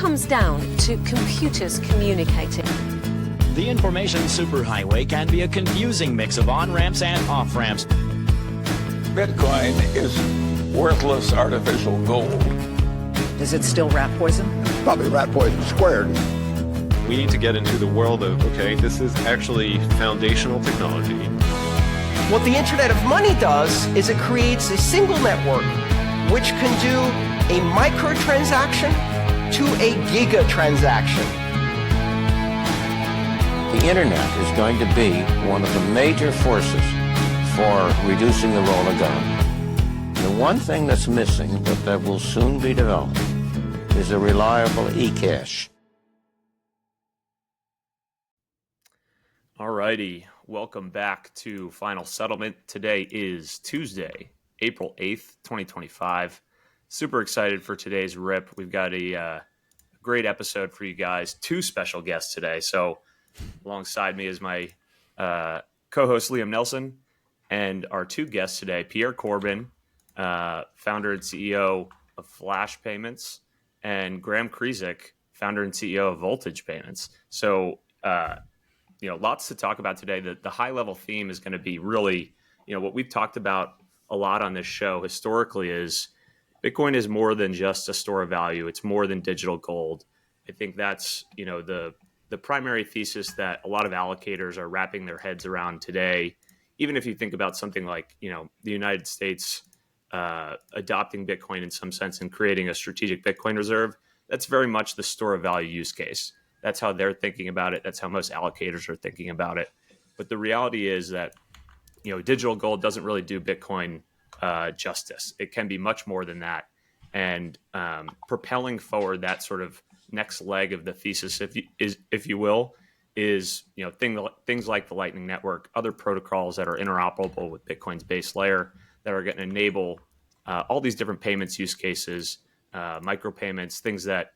comes down to computers communicating. The information superhighway can be a confusing mix of on-ramps and off-ramps. Bitcoin is worthless artificial gold. Is it still rat poison? Probably rat poison squared. We need to get into the world of, okay, this is actually foundational technology. What the Internet of Money does is it creates a single network which can do a microtransaction to a gigatransaction. The Internet is going to be one of the major forces for reducing the role of government. The one thing that's missing, but that will soon be developed, is a reliable eCash. Alrighty, welcome back to Final Settlement. Today is Tuesday, April 8th, 2025. Super excited for today's rip. We've got a great episode for you guys. Two special guests today. So alongside me is my co-host Liam Nelson and our two guests today, Pierre Corbin, founder and CEO of Flash Payments, and Graham Krizik, founder and CEO of Voltage Payments. So, lots to talk about today. The high-level theme is going to be really, what we've talked about a lot on this show historically is Bitcoin is more than just a store of value. It's more than digital gold. I think that's, the primary thesis that a lot of allocators are wrapping their heads around today. Even if you think about something like, the United States adopting Bitcoin in some sense and creating a strategic Bitcoin reserve, that's very much the store of value use case. That's how they're thinking about it. That's how most allocators are thinking about it. But the reality is that, digital gold doesn't really do Bitcoin justice. It can be much more than that. And propelling forward that sort of next leg of the thesis, if you will, is things like the Lightning Network, other protocols that are interoperable with Bitcoin's base layer that are going to enable all these different payments use cases, micropayments, things that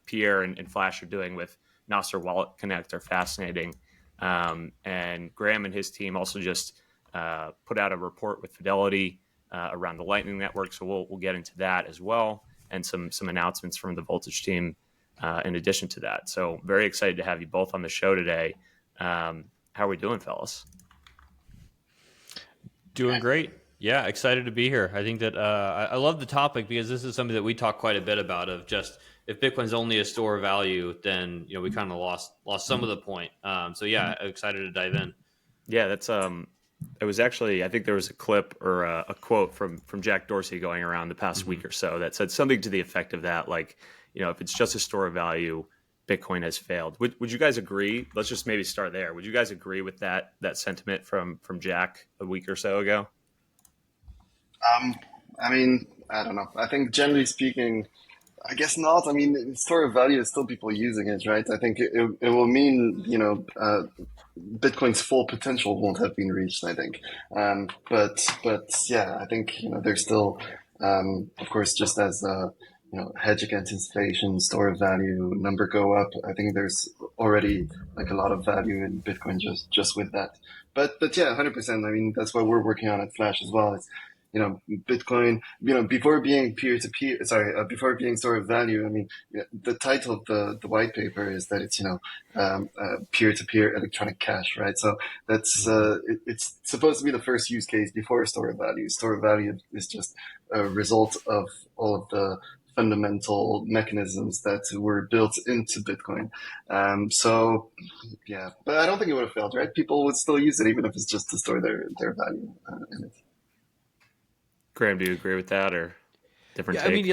Pierre and Flash are doing with Nostr Wallet Connect are fascinating. And Graham and his team also just put out a report with Fidelity around the Lightning Network, so we'll get into that as well, and some announcements from the Voltage team in addition to that. So very excited to have you both on the show today. How are we doing, fellas? Doing great. Yeah, excited to be here. I think that I love the topic because this is something that we talk quite a bit about, of just if Bitcoin's only a store of value, then we kind of lost some of the point. So yeah, excited to dive in. Yeah, that's it was actually, I think there was a clip or a quote from Jack Dorsey going around the past week or so that said something to the effect of that, like, if it's just a store of value, Bitcoin has failed. Would you guys agree? Let's just maybe start there. Would you guys agree with that sentiment from Jack a week or so ago? I don't know. I think generally speaking, I guess not. Store of value is still people using it, right? I think it will mean, Bitcoin's full potential won't have been reached, I think. But yeah, I think, there's still, of course, just as, hedge against inflation, store of value number go up. I think there's already like a lot of value in Bitcoin just with that. But yeah, 100%. That's what we're working on at Flash as well. It's, Bitcoin, before being before being store of value, the title of the white paper is that it's, peer-to-peer electronic cash, right? So that's, it's supposed to be the first use case before store of value. Store of value is just a result of all of the fundamental mechanisms that were built into Bitcoin. So yeah, but I don't think it would have failed, right? People would still use it even if it's just to store their value in it. Graham, do you agree with that, or different take?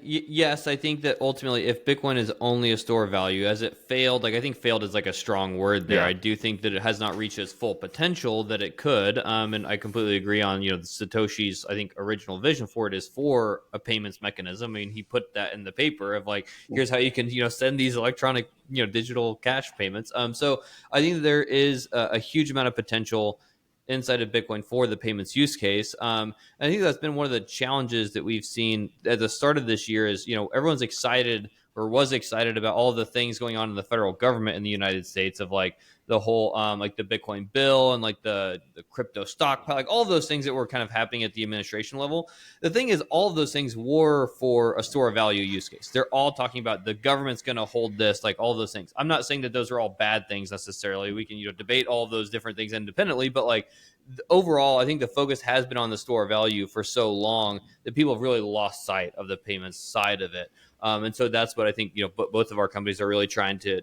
Yes, I think that ultimately if Bitcoin is only a store of value, as it failed, I think failed is like a strong word there. Yeah. I do think that it has not reached its full potential that it could. And I completely agree on, Satoshi's, I think, original vision for it is for a payments mechanism. He put that in the paper of like, here's how you can, send these electronic, digital cash payments. So I think there is a huge amount of potential inside of Bitcoin for the payments use case. I think that's been one of the challenges that we've seen at the start of this year is, everyone's excited or was excited about all the things going on in the federal government in the United States of like, the whole like the Bitcoin bill and like the crypto stockpile, like all of those things that were kind of happening at the administration level. The thing is, all of those things were for a store of value use case. They're all talking about the government's going to hold this, like all those things. I'm not saying that those are all bad things necessarily. We can debate all of those different things independently, but like overall, I think the focus has been on the store of value for so long that people have really lost sight of the payments side of it. And so that's what I think, both of our companies are really trying to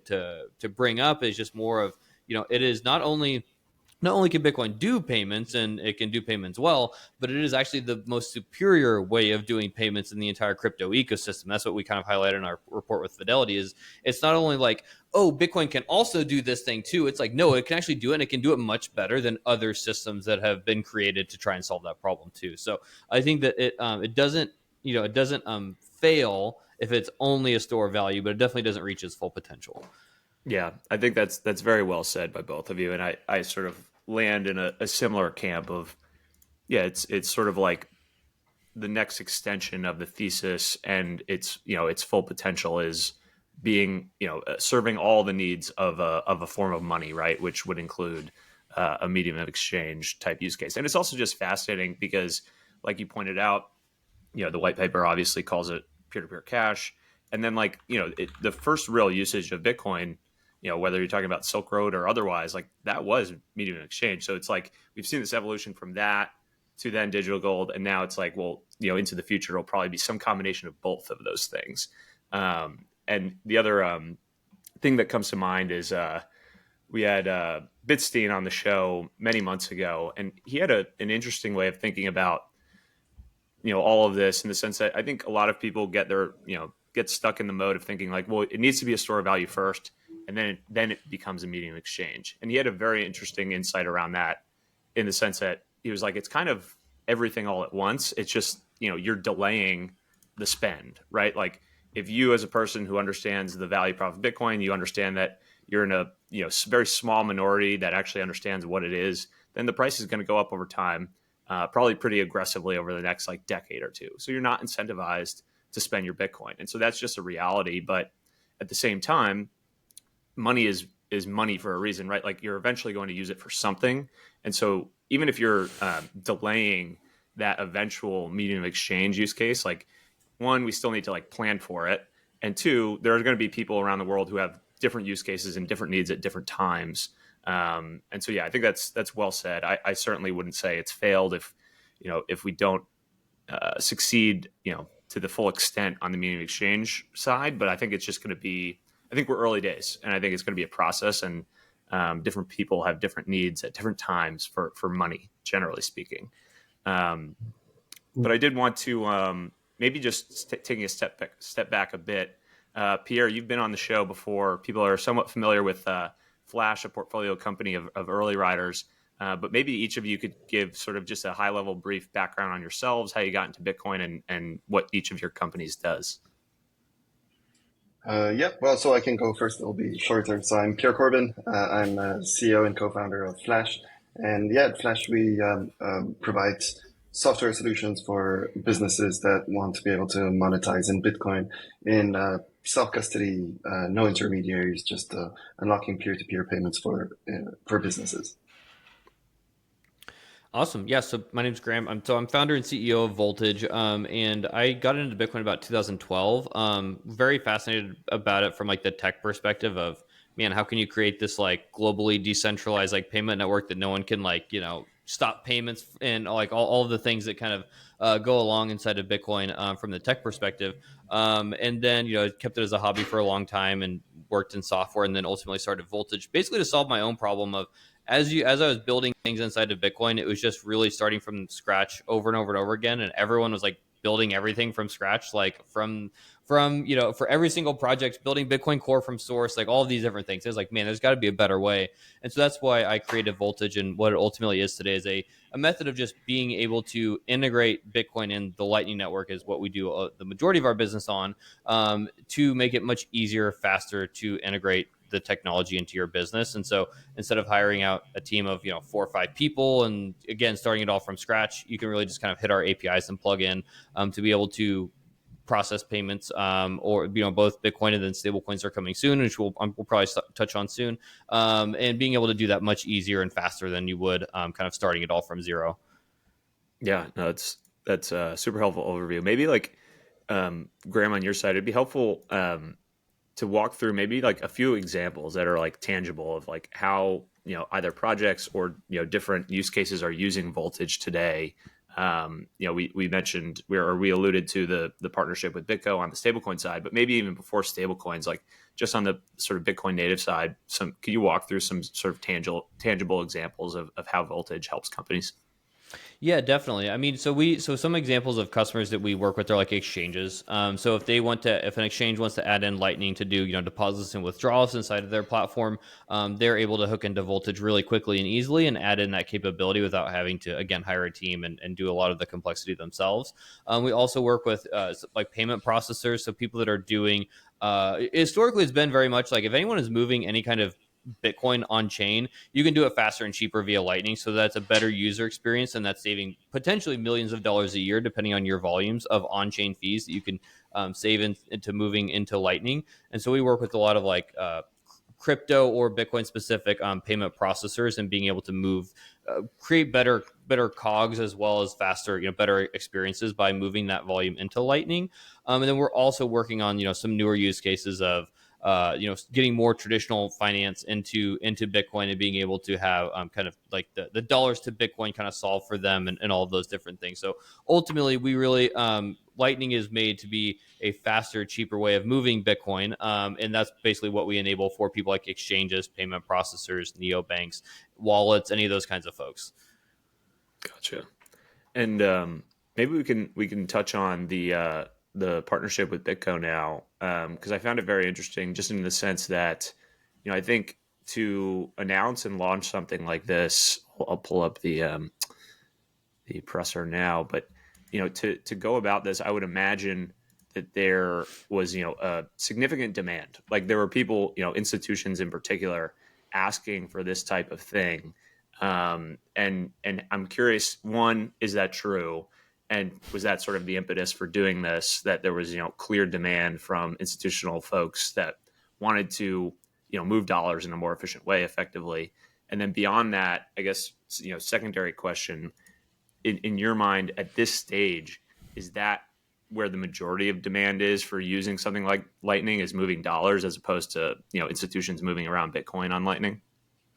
bring up, is just more of, it is not only can Bitcoin do payments, and it can do payments well, but it is actually the most superior way of doing payments in the entire crypto ecosystem. That's what we kind of highlighted in our report with Fidelity, is it's not only like, oh, Bitcoin can also do this thing too. It's like, no, it can actually do it, and it can do it much better than other systems that have been created to try and solve that problem too. So I think that it doesn't fail if it's only a store of value, but it definitely doesn't reach its full potential. Yeah, I think that's very well said by both of you, and I sort of land in a similar camp of, it's sort of like the next extension of the thesis, and its full potential is being serving all the needs of a form of money, right, which would include a medium of exchange type use case. And it's also just fascinating because, like you pointed out, the white paper obviously calls it peer-to-peer cash, and then the first real usage of Bitcoin, whether you're talking about Silk Road or otherwise, like that was medium of exchange. So it's like we've seen this evolution from that to then digital gold, and now it's like, well, into the future it'll probably be some combination of both of those things. And the other thing that comes to mind is we had Bitstein on the show many months ago, and he had an interesting way of thinking about all of this, in the sense that I think a lot of people get stuck in the mode of thinking like, well, it needs to be a store of value first, and then it becomes a medium of exchange. And he had a very interesting insight around that, in the sense that he was like, it's kind of everything all at once. It's just, you're delaying the spend, right? Like if you, as a person who understands the value prop of Bitcoin, you understand that you're in a very small minority that actually understands what it is, then the price is going to go up over time, probably pretty aggressively over the next decade or two. So you're not incentivized to spend your Bitcoin. And so that's just a reality. But at the same time, money is money for a reason, right? Like you're eventually going to use it for something. And so even if you're delaying that eventual medium of exchange use case, like one, we still need to plan for it. And two, there are going to be people around the world who have different use cases and different needs at different times. And so, I think that's well said. I certainly wouldn't say it's failed if we don't succeed, to the full extent on the medium of exchange side. But I think it's just going to be, I think we're early days, and I think it's going to be a process, and different people have different needs at different times for money, generally speaking. But I did want to maybe just taking a step back a bit. Pierre, you've been on the show before. People are somewhat familiar with Flash, a portfolio company of early riders. But maybe each of you could give sort of just a high-level brief background on yourselves, how you got into Bitcoin, and what each of your companies does. So I can go first. It'll be shorter. So I'm Pierre Corbin. I'm CEO and co-founder of Flash. And at Flash, we provide software solutions for businesses that want to be able to monetize in Bitcoin in self-custody, no intermediaries, just unlocking peer-to-peer payments for businesses. Awesome. Yeah. So my name's Graham. I'm founder and CEO of Voltage. And I got into Bitcoin about 2012. Very fascinated about it from the tech perspective of, man, how can you create this globally decentralized payment network that no one can stop payments and all of the things that kind of go along inside of Bitcoin from the tech perspective. And then, kept it as a hobby for a long time and worked in software, and then ultimately started Voltage basically to solve my own problem of, as I was building things inside of Bitcoin, it was just really starting from scratch over and over and over again. And everyone was building everything from scratch, from for every single project, building Bitcoin Core from source, all of these different things. It was man, there's got to be a better way. And so that's why I created Voltage, and what it ultimately is today is a method of just being able to integrate Bitcoin in the Lightning Network, is what we do the majority of our business on, to make it much easier, faster to integrate the technology into your business. And so instead of hiring out a team of 4 or 5 people, and again starting it all from scratch, you can really just kind of hit our APIs and plug in to be able to process payments, or both Bitcoin and then stablecoins are coming soon, which we'll probably touch on soon, and being able to do that much easier and faster than you would kind of starting it all from zero. Yeah, no, that's a super helpful overview. Maybe like Graham, on your side, it'd be helpful to walk through maybe like a few examples that are like tangible of like how either projects or different use cases are using Voltage today. We mentioned we alluded to the partnership with BitGo on the stablecoin side, but maybe even before stablecoins, like just on the sort of Bitcoin native side, could you walk through some sort of tangible examples of how Voltage helps companies? Yeah, definitely. I mean, so some examples of customers that we work with are like exchanges. So if an exchange wants to add in Lightning to do deposits and withdrawals inside of their platform, they're able to hook into Voltage really quickly and easily and add in that capability without having to again hire a team and do a lot of the complexity themselves. We also work with like payment processors, so people that are doing. Historically, it's been very much like if anyone is moving any kind of Bitcoin on chain, you can do it faster and cheaper via Lightning. So that's a better user experience, and that's saving potentially millions of dollars a year, depending on your volumes of on-chain fees that you can save into moving into Lightning. And so we work with a lot of like crypto or Bitcoin specific payment processors and being able to create better cogs as well as faster, better experiences by moving that volume into Lightning. And then we're also working on, some newer use cases of getting more traditional finance into Bitcoin and being able to have kind of like the dollars to Bitcoin kind of solve for them and all of those different things. So ultimately, we really Lightning is made to be a faster, cheaper way of moving Bitcoin, and that's basically what we enable for people like exchanges, payment processors, neobanks, wallets, any of those kinds of folks. Gotcha. And maybe we can touch on the partnership with BitGo now, because I found it very interesting, just in the sense that, I think to announce and launch something like this, I'll pull up the presser now, but to go about this, I would imagine that there was a significant demand. Like there were people, institutions in particular, asking for this type of thing, and I'm curious, one, is that true? And was that sort of the impetus for doing this, that there was, clear demand from institutional folks that wanted to, move dollars in a more efficient way effectively? And then beyond that, I guess, secondary question, in your mind at this stage, is that where the majority of demand is for using something like Lightning, is moving dollars as opposed to, institutions moving around Bitcoin on Lightning?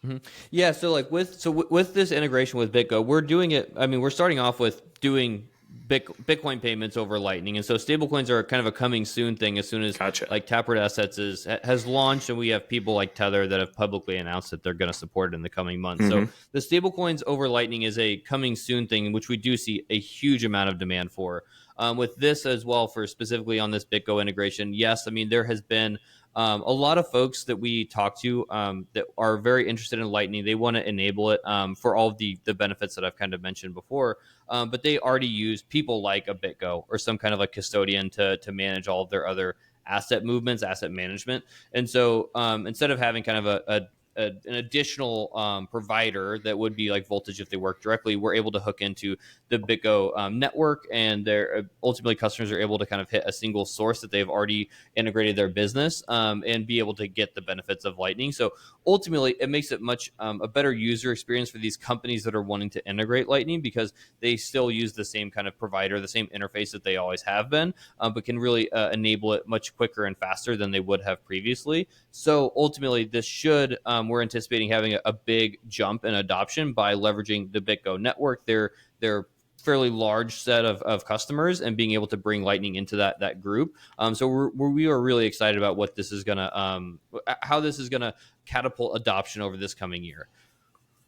Mm-hmm. Yeah. So like with this integration with BitGo, we're doing it. I mean, we're starting off with doing Bitcoin payments over Lightning, and so stablecoins are kind of a coming soon thing. As soon as like Taproot Assets has launched, and we have people like Tether that have publicly announced that they're going to support it in the coming months. Mm-hmm. So the stablecoins over Lightning is a coming soon thing, which we do see a huge amount of demand for. With this as well, for specifically on this BitGo integration, yes, I mean there has been a lot of folks that we talk to that are very interested in Lightning. They want to enable it for all of the benefits that I've kind of mentioned before, but they already use people like a BitGo or some kind of a custodian to manage all of their other asset movements, asset management. And so instead of having kind of an additional provider that would be like Voltage if they work directly, we're able to hook into the BitGo network, and ultimately customers are able to kind of hit a single source that they've already integrated their business and be able to get the benefits of Lightning. So ultimately, it makes it much a better user experience for these companies that are wanting to integrate Lightning, because they still use the same kind of provider, the same interface that they always have been, but can really enable it much quicker and faster than they would have previously. So ultimately, this should we're anticipating having a big jump in adoption by leveraging the BitGo network, their fairly large set of customers, and being able to bring Lightning into that group. So we are really excited about what this is gonna how this is gonna catapult adoption over this coming year.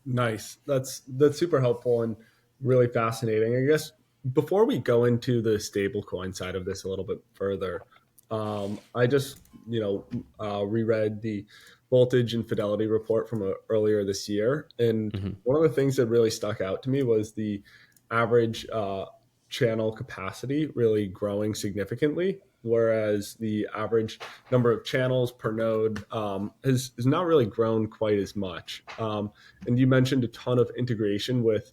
Nice. That's super helpful and really fascinating. I guess before we go into the stablecoin side of this a little bit further, I just reread the Voltage and Fidelity report from earlier this year, and one of the things that really stuck out to me was the average channel capacity really growing significantly, whereas the average number of channels per node has not really grown quite as much. And you mentioned a ton of integration with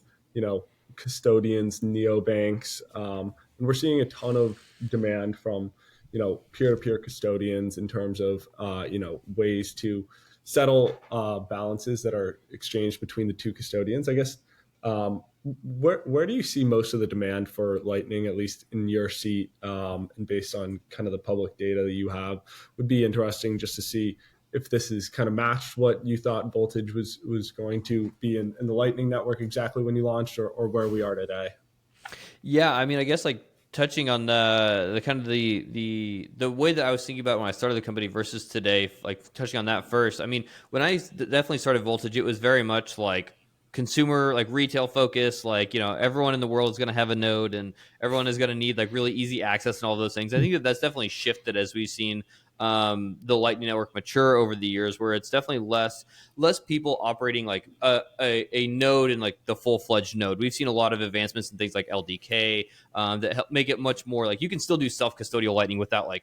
custodians, neobanks, and we're seeing a ton of demand from, peer-to-peer custodians in terms of, ways to settle balances that are exchanged between the two custodians. I guess, where do you see most of the demand for Lightning, at least in your seat, and based on kind of the public data that you have? Would be interesting just to see if this is kind of matched what you thought Voltage was going to be in the Lightning Network exactly when you launched, or where we are today. Yeah, I mean, I guess like touching on the kind of the way that I was thinking about when I started the company versus today, like touching on that first. I mean, when I definitely started Voltage, it was very much like consumer, like retail focus, like, everyone in the world is going to have a node and everyone is going to need like really easy access and all those things. I think that's definitely shifted as we've seen the Lightning Network mature over the years, where it's definitely less people operating like a node in like the full-fledged node. We've seen a lot of advancements in things like LDK that help make it much more like you can still do self-custodial Lightning without like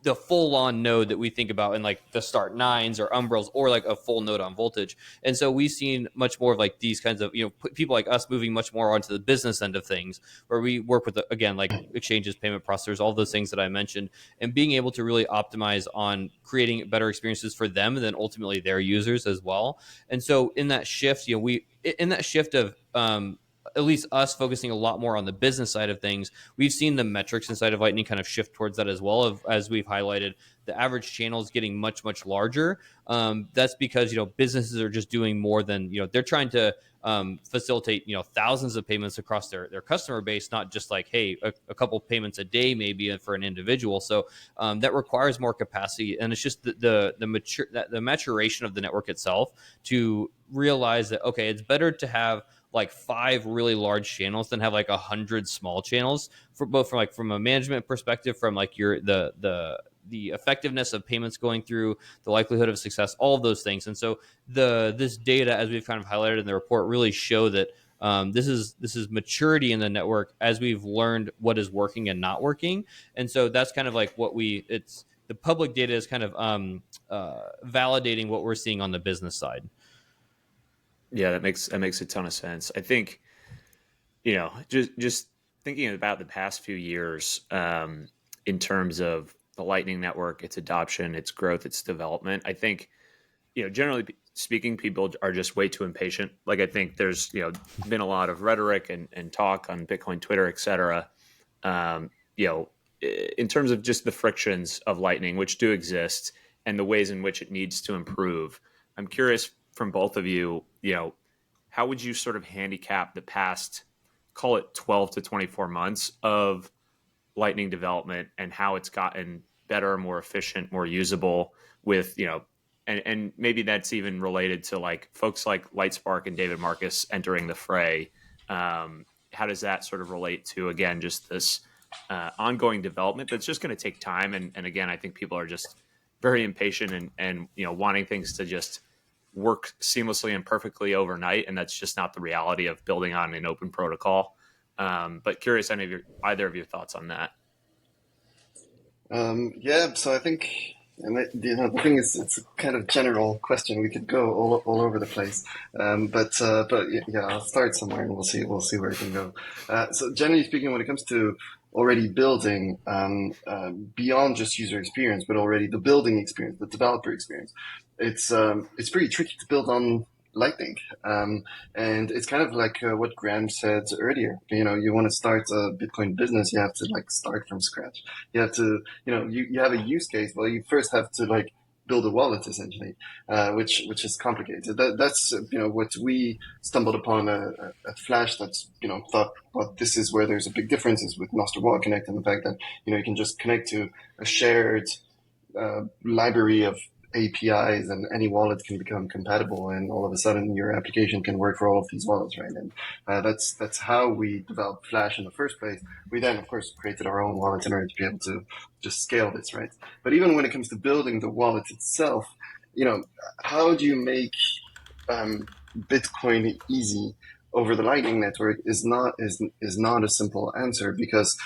the full-on node that we think about in like the Start 9s or Umbrels, or like a full node on Voltage. And so we've seen much more of like these kinds of, people like us moving much more onto the business end of things, where we work with, again, like exchanges, payment processors, all those things that I mentioned, and being able to really optimize on creating better experiences for them and then ultimately their users as well. And so in that shift, in that shift of, at least us focusing a lot more on the business side of things, we've seen the metrics inside of Lightning kind of shift towards that as well. As we've highlighted, the average channel is getting much, much larger. That's because, businesses are just doing more than, they're trying to facilitate, thousands of payments across their customer base, not just like, hey, a couple payments a day maybe for an individual. So that requires more capacity. And it's just the maturation of the network itself to realize that, okay, it's better to have like 5 really large channels than have like 100 small channels, for both from a management perspective, from like the effectiveness of payments going through, the likelihood of success, all of those things. And so this data, as we've kind of highlighted in the report, really show that this is maturity in the network as we've learned what is working and not working. And so that's kind of like the public data is kind of validating what we're seeing on the business side. Yeah, that makes a ton of sense. I think, just thinking about the past few years, in terms of the Lightning Network, its adoption, its growth, its development, I think, generally speaking, people are just way too impatient. Like, I think there's, been a lot of rhetoric and talk on Bitcoin Twitter, et cetera, in terms of just the frictions of Lightning, which do exist, and the ways in which it needs to improve. I'm curious from both of you, how would you sort of handicap the past, call it 12 to 24 months of Lightning development, and how it's gotten better, more efficient, more usable with, and maybe that's even related to like folks like Lightspark and David Marcus entering the fray. How does that sort of relate to, again, just this ongoing development that's just going to take time? And again, I think people are just very impatient and wanting things to just work seamlessly and perfectly overnight, and that's just not the reality of building on an open protocol. But curious, either of your thoughts on that? So I think, and the thing is, it's a kind of general question. We could go all over the place, but yeah, I'll start somewhere and we'll see where it can go. So generally speaking, when it comes to already building beyond just user experience, but already the building experience, the developer experience, it's pretty tricky to build on Lightning. And it's kind of like what Graham said earlier. You want to start a Bitcoin business, you have to like start from scratch. You have to, you have a use case. Well, you first have to like build a wallet essentially, which is complicated. That's what we stumbled upon at Flash. That's thought, well, this is where there's a big difference is with Nostr Wallet Connect, and the fact that you can just connect to a shared library of APIs, and any wallet can become compatible, and all of a sudden your application can work for all of these wallets, right? And that's how we developed Flash in the first place. We then, of course, created our own wallet in order to be able to just scale this, right? But even when it comes to building the wallet itself, how do you make Bitcoin easy over the Lightning Network is not a simple answer, because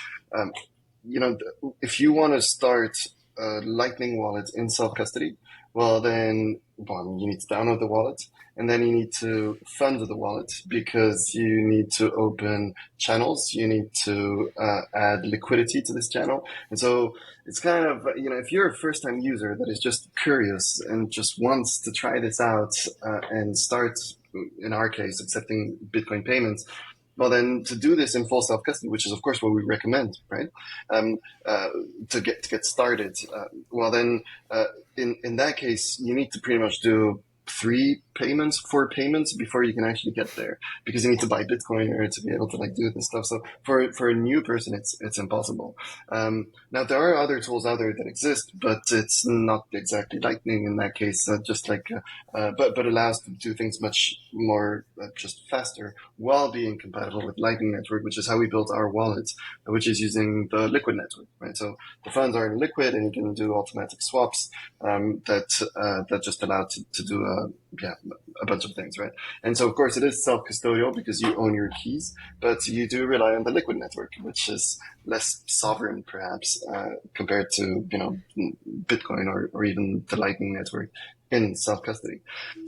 if you want to start Lightning wallet in self-custody, well, then you need to download the wallet, and then you need to fund the wallet because you need to open channels. You need to add liquidity to this channel. And so it's kind of, if you're a first-time user that is just curious and just wants to try this out and start, in our case, accepting Bitcoin payments, well, then to do this in full self-custody, which is of course what we recommend, right? To get started, well, then in that case, you need to pretty much do 4 payments before you can actually get there, because you need to buy Bitcoin in order to be able to do this stuff. So for a new person, it's impossible. Now there are other tools out there that exist, but it's not exactly Lightning in that case. But allows to do things much more just faster while being compatible with Lightning Network, which is how we built our wallet, which is using the Liquid network, right? So the funds are in Liquid, and you can do automatic swaps that just allow to do a bunch of things, right? And so, of course, it is self-custodial because you own your keys, but you do rely on the Liquid network, which is less sovereign, perhaps, compared to, Bitcoin or even the Lightning network in self-custody.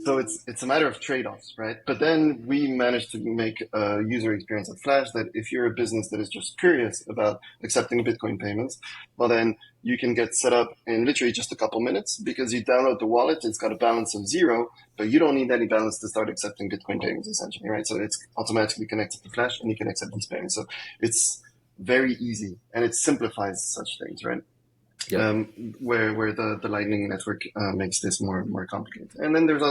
So it's a matter of trade-offs, right? But then we managed to make a user experience at Flash that if you're a business that is just curious about accepting Bitcoin payments, well, then you can get set up in literally just a couple minutes because you download the wallet. It's got a balance of 0, but you don't need any balance to start accepting Bitcoin payments, essentially, right? So it's automatically connected to Flash, and you can accept these payments. So it's very easy, and it simplifies such things, right? Yeah. Where the Lightning network makes this more complicated. And then there's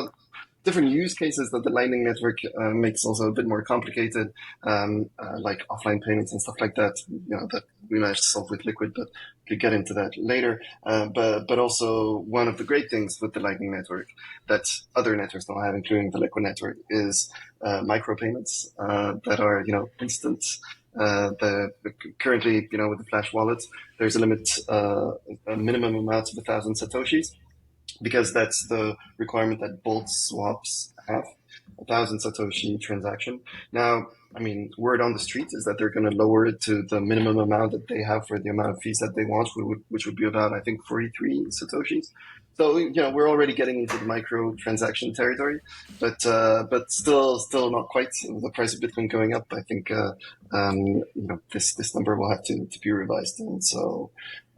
different use cases that the Lightning network makes also a bit more complicated, like offline payments and stuff like that, that we managed to solve with Liquid, but could get into that later. But also one of the great things with the Lightning network that other networks don't have, including the Liquid network, is micropayments that are, instant. Currently, with the Flash wallets, there's a limit, a minimum amount of 1,000 Satoshis, because that's the requirement that both swaps have, 1,000 Satoshi transaction. Now, word on the street is that they're going to lower it to the minimum amount that they have for the amount of fees that they want, which would be about, I think, 43 Satoshis. So, we're already getting into the micro transaction territory, but still not quite. The price of Bitcoin going up, I think, this number will have to be revised. And so,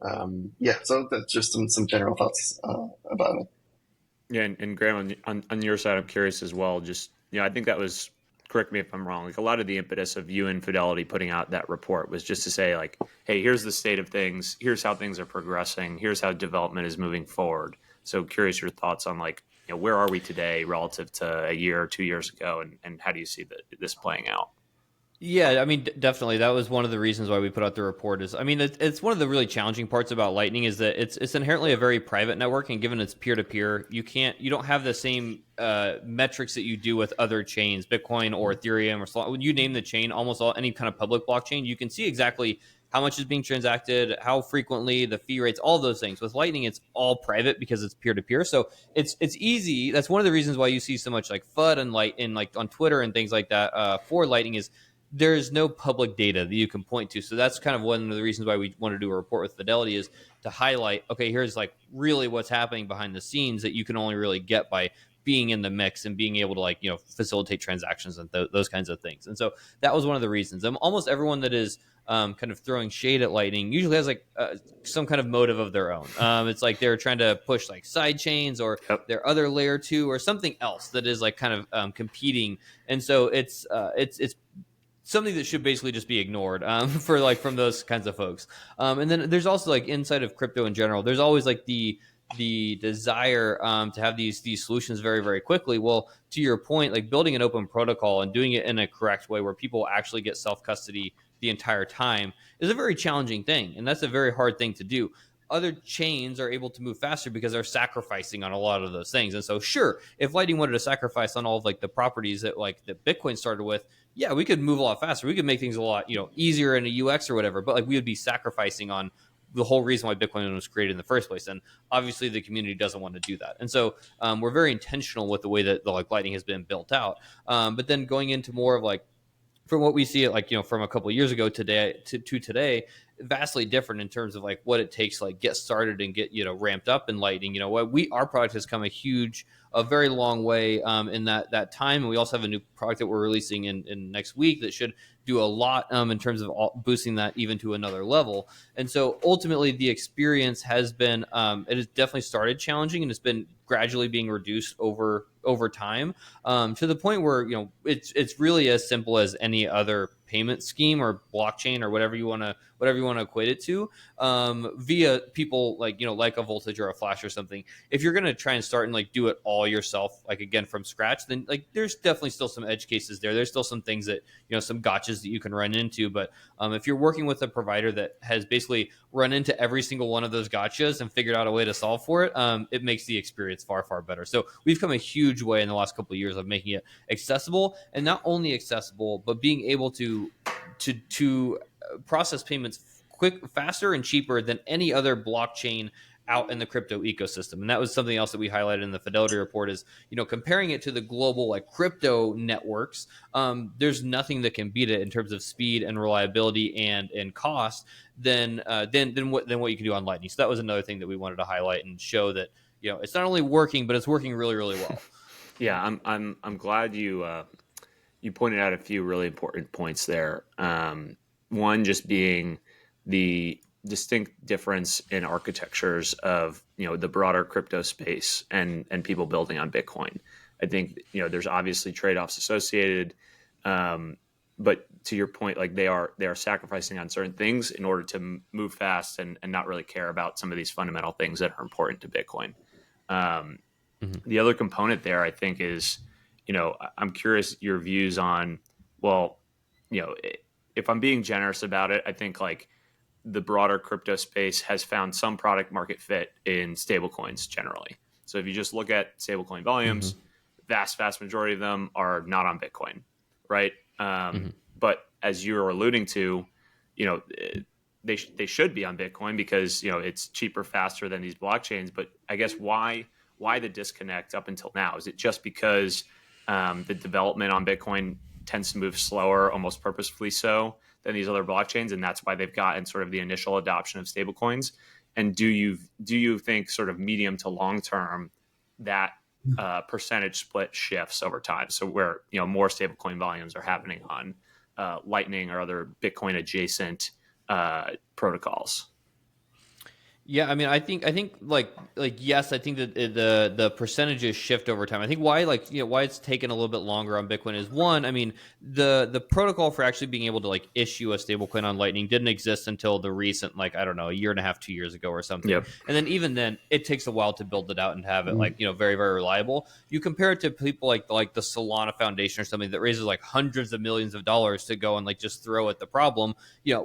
so that's just some general thoughts about it. Yeah, and Graham, on your side, I'm curious as well. Just, I think that was, correct me if I'm wrong, a lot of the impetus of you and Fidelity putting out that report was just to say, hey, here's the state of things, here's how things are progressing, here's how development is moving forward. So curious your thoughts on where are we today relative to a year or 2 years ago, and how do you see this playing out? Yeah, definitely. That was one of the reasons why we put out the report. It's one of the really challenging parts about Lightning is that it's inherently a very private network, and given it's peer-to-peer, you don't have the same metrics that you do with other chains, Bitcoin or Ethereum or Solana. When you name the chain, almost any kind of public blockchain, you can see exactly how much is being transacted, how frequently, the fee rates, all those things. With Lightning, it's all private because it's peer-to-peer. So it's easy. That's one of the reasons why you see so much FUD and on Twitter and things like that for Lightning is there's no public data that you can point to. So that's kind of one of the reasons why we want to do a report with Fidelity, is to highlight, okay, here's really what's happening behind the scenes that you can only really get by being in the mix and being able to facilitate transactions and those kinds of things. And so that was one of the reasons. Almost everyone that is kind of throwing shade at Lightning usually has some kind of motive of their own. It's they're trying to push side chains or their other layer 2 or something else that is kind of competing. And so it's something that should basically just be ignored from those kinds of folks. And then there's also inside of crypto in general, there's always the desire to have these solutions very, very quickly. Well, to your point, building an open protocol and doing it in a correct way where people actually get self-custody the entire time is a very challenging thing. And that's a very hard thing to do. Other chains are able to move faster because they're sacrificing on a lot of those things. And so, sure, if Lightning wanted to sacrifice on all of the properties that that Bitcoin started with, yeah, we could move a lot faster. We could make things a lot easier in a UX or whatever. But we would be sacrificing on the whole reason why Bitcoin was created in the first place. And obviously, the community doesn't want to do that. And so, we're very intentional with the way that Lightning has been built out. But then going into more of from what we see, like, from a couple of years ago today to today, vastly different in terms of like what it takes to like get started and get ramped up in Lightning. Our product has come a very long way in that time, and we also have a new product that we're releasing in next week that should do a lot in terms of boosting that even to another level. And so ultimately the experience has been it has definitely started challenging, and it's been gradually being reduced over time, to the point where it's really as simple as any other payment scheme or blockchain or whatever you want to equate it to, via people like like a Voltage or a Flash or something. If you're going to try and start and like do it all yourself, like again from scratch, then like there's definitely still some edge cases there. There's still some things that some gotchas that you can run into. But if you're working with a provider that has basically run into every single one of those gotchas and figured out a way to solve for it, it makes the experience far better. So we've come a huge way in the last couple of years of making it accessible, and not only accessible, but being able to process payments faster and cheaper than any other blockchain out in the crypto ecosystem. And that was something else that we highlighted in the Fidelity report is, comparing it to the global like crypto networks, there's nothing that can beat it in terms of speed and reliability and cost than what you can do on Lightning. So that was another thing that we wanted to highlight and show that, it's not only working, but it's working really, really well. Yeah, I'm glad you pointed out a few really important points there. One just being the distinct difference in architectures of the broader crypto space and people building on Bitcoin. I think there's obviously trade-offs associated, but to your point, like they are sacrificing on certain things in order to move fast and not really care about some of these fundamental things that are important to Bitcoin. The other component there, I think, is I'm curious your views on, well, if I'm being generous about it, I think like the broader crypto space has found some product market fit in stablecoins generally. So if you just look at stablecoin volumes, vast majority of them are not on Bitcoin, right? But as you're alluding to, they should be on Bitcoin because it's cheaper, faster than these blockchains. But I guess why the disconnect up until now? Is it just because the development on Bitcoin tends to move slower, almost purposefully so, than these other blockchains, and that's why they've gotten sort of the initial adoption of stablecoins? And do you think sort of medium to long term that percentage split shifts over time? So where more stablecoin volumes are happening on Lightning or other Bitcoin adjacent protocols? Yeah, I mean, I think like yes, I think that the percentages shift over time. I think why why it's taken a little bit longer on Bitcoin is, one, I mean, the protocol for actually being able to like issue a stablecoin on Lightning didn't exist until the recent, like, I don't know, a year and a half, 2 years ago or something. Yep. And then even then, it takes a while to build it out and have it like very, very reliable. You compare it to people like the Solana Foundation or something that raises like hundreds of millions of dollars to go and like just throw at the problem.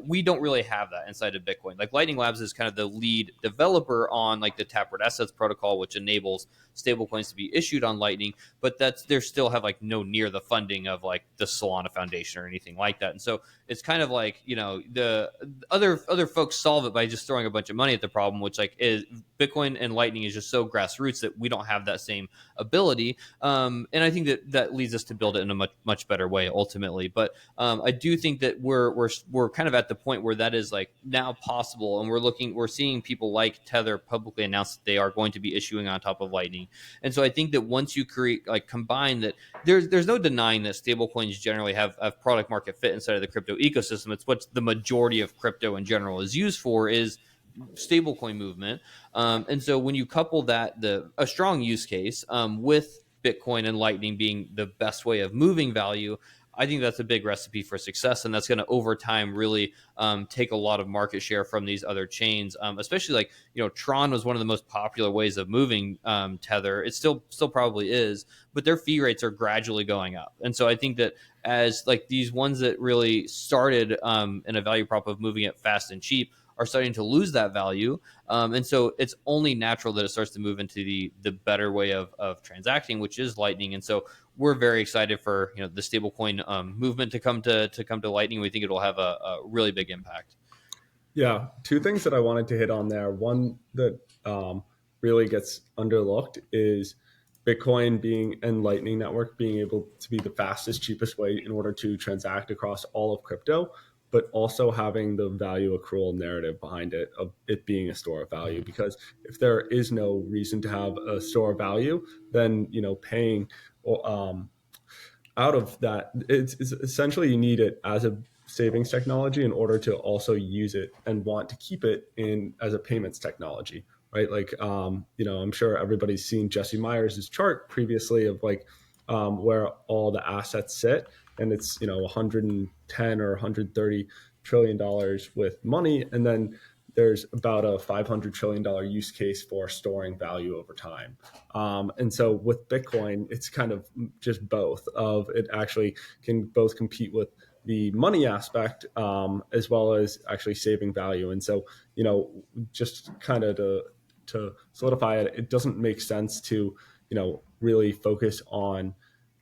We don't really have that inside of Bitcoin. Like Lightning Labs is kind of the lead developer on like the Taproot Assets protocol, which enables stablecoins to be issued on Lightning, but they still have like no near the funding of like the Solana Foundation or anything like that. And so it's kind of like the other folks solve it by just throwing a bunch of money at the problem, which like is Bitcoin and Lightning is just so grassroots that we don't have that same ability. And I think that leads us to build it in a much better way ultimately. But I do think that we're kind of at the point where that is like now possible, and we're seeing people like Tether publicly announce that they are going to be issuing on top of Lightning. And so I think that once you combine that, there's no denying that stablecoins generally have product market fit inside of the crypto ecosystem. It's what the majority of crypto in general is used for, is stablecoin movement. And so when you couple that, a strong use case with Bitcoin and Lightning being the best way of moving value, I think that's a big recipe for success, and that's going to over time really take a lot of market share from these other chains. Especially like Tron was one of the most popular ways of moving Tether. It still probably is, but their fee rates are gradually going up. And so I think that as like these ones that really started in a value prop of moving it fast and cheap are starting to lose that value. And so it's only natural that it starts to move into the better way of transacting, which is Lightning. And so we're very excited for the stablecoin movement to come to Lightning. We think it will have a really big impact. Yeah, two things that I wanted to hit on there. One that really gets underlooked is Bitcoin being and Lightning Network being able to be the fastest, cheapest way in order to transact across all of crypto, but also having the value accrual narrative behind it of it being a store of value. Because if there is no reason to have a store of value, then paying out of that, it's essentially you need it as a savings technology in order to also use it and want to keep it in as a payments technology, right? Like, I'm sure everybody's seen Jesse Myers' chart previously of like where all the assets sit, and it's 110 or 130 trillion dollars with money, and then there's about a $500 trillion use case for storing value over time. And so with Bitcoin, it's kind of just both of it actually can both compete with the money aspect as well as actually saving value. And so, just kind of to solidify it, it doesn't make sense to, really focus on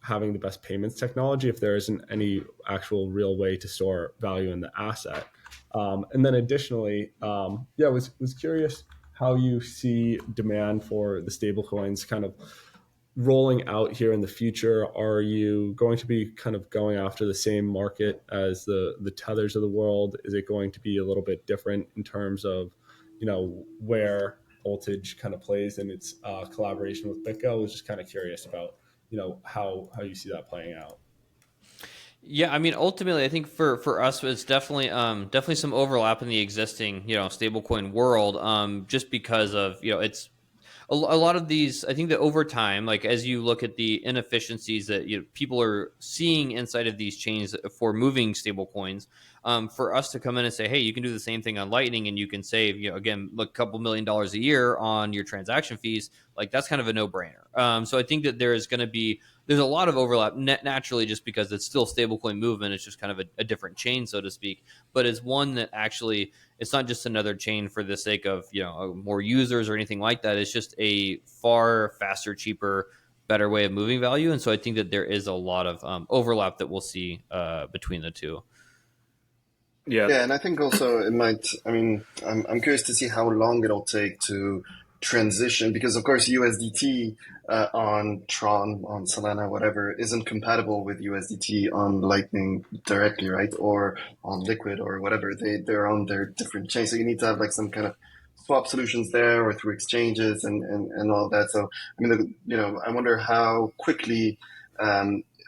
having the best payments technology if there isn't any actual real way to store value in the asset. And then additionally, was curious how you see demand for the stablecoins kind of rolling out here in the future. Are you going to be kind of going after the same market as the tethers of the world? Is it going to be a little bit different in terms of, where Voltage kind of plays in its collaboration with BitGo? I was just kind of curious about, how you see that playing out. Yeah, I mean, ultimately, I think for us, it's definitely some overlap in the existing stablecoin world, just because of it's a lot of these. I think that over time, like as you look at the inefficiencies that people are seeing inside of these chains for moving stablecoins, for us to come in and say, hey, you can do the same thing on Lightning, and you can save again a couple $1 million a year on your transaction fees. Like that's kind of a no-brainer. So I think that there's a lot of overlap naturally, just because it's still stablecoin movement. It's just kind of a different chain, so to speak. But it's one that actually, it's not just another chain for the sake of more users or anything like that. It's just a far faster, cheaper, better way of moving value. And so I think that there is a lot of overlap that we'll see between the two. Yeah, and I think also it might. I mean, I'm curious to see how long it'll take to transition, because of course USDT on Tron, on Solana, whatever, isn't compatible with USDT on Lightning directly, right? Or on Liquid or whatever. They're on their different chains, so you need to have like some kind of swap solutions there or through exchanges and all that. So I mean, I wonder how quickly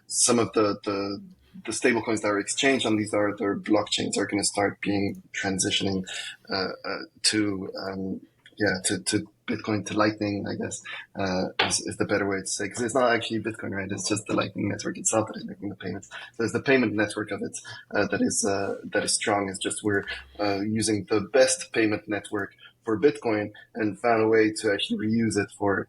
some of the stablecoins that are exchanged on these other blockchains are going to start being transitioning to Bitcoin to Lightning, I guess, is the better way to say, because it's not actually Bitcoin, right? It's just the Lightning network itself that is making the payments. So there's the payment network of it that is strong. It's just we're using the best payment network for Bitcoin and found a way to actually reuse it for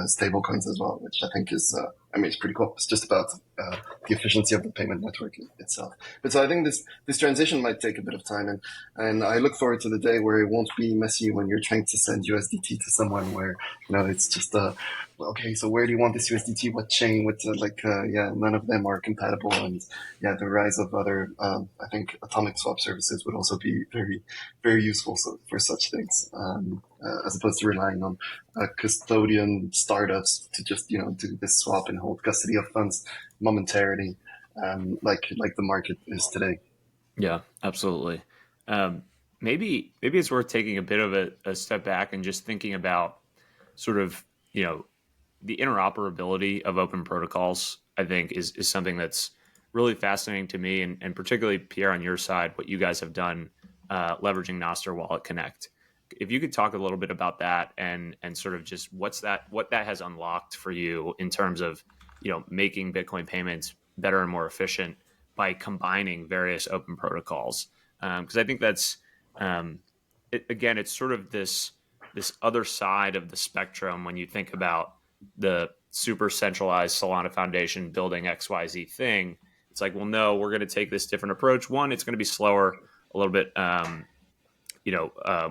stable coins as well, which I think is, it's pretty cool. It's just about the efficiency of the payment network itself. But so I think this transition might take a bit of time, and I look forward to the day where it won't be messy when you're trying to send USDT to someone where, it's just, okay, so where do you want this USDT? What chain? None of them are compatible. And the rise of other, I think atomic swap services would also be very, very useful for such things, as opposed to relying on custodian startups to just, do this swap and hold custody of funds momentarily, like the market is today. Yeah, absolutely. Maybe it's worth taking a bit of a step back and just thinking about sort of, the interoperability of open protocols. I think is something that's really fascinating to me, and particularly Pierre, on your side, what you guys have done leveraging Nostr Wallet Connect. If you could talk a little bit about that and sort of just what that has unlocked for you in terms of making Bitcoin payments better and more efficient by combining various open protocols, because I think that's it's sort of this other side of the spectrum when you think about the super centralized Solana Foundation building XYZ thing. It's like, well, no, we're going to take this different approach. One, it's going to be slower, a little bit,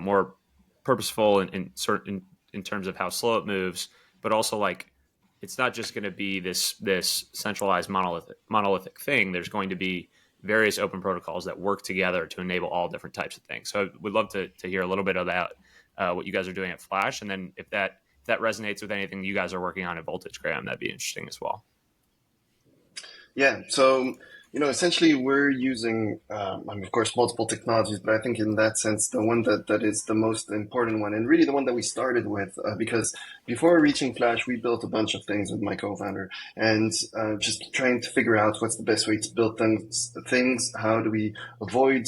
more purposeful in terms of how slow it moves, but also like it's not just going to be this centralized monolithic thing. There's going to be various open protocols that work together to enable all different types of things. So I would love to hear a little bit about what you guys are doing at Flash, and then if that that resonates with anything you guys are working on at Voltage, Graham, that'd be interesting as well. Yeah, so essentially we're using, of course, multiple technologies, but I think in that sense, the one that is the most important one, and really the one that we started with, because before reaching Flash, we built a bunch of things with my co-founder, and just trying to figure out what's the best way to build things. How do we avoid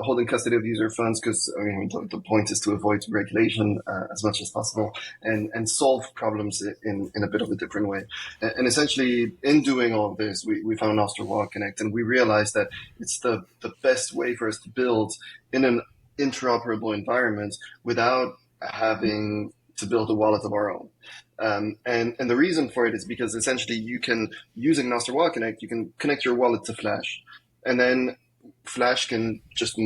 holding custody of user funds? Because the point is to avoid regulation as much as possible, and solve problems in a bit of a different way. And essentially, in doing all of this, we found Nostr Wallet Connect, and we realized that it's the best way for us to build in an interoperable environment without having to build a wallet of our own. And the reason for it is because essentially using Nostr Wallet Connect, you can connect your wallet to Flash, and then Flash can just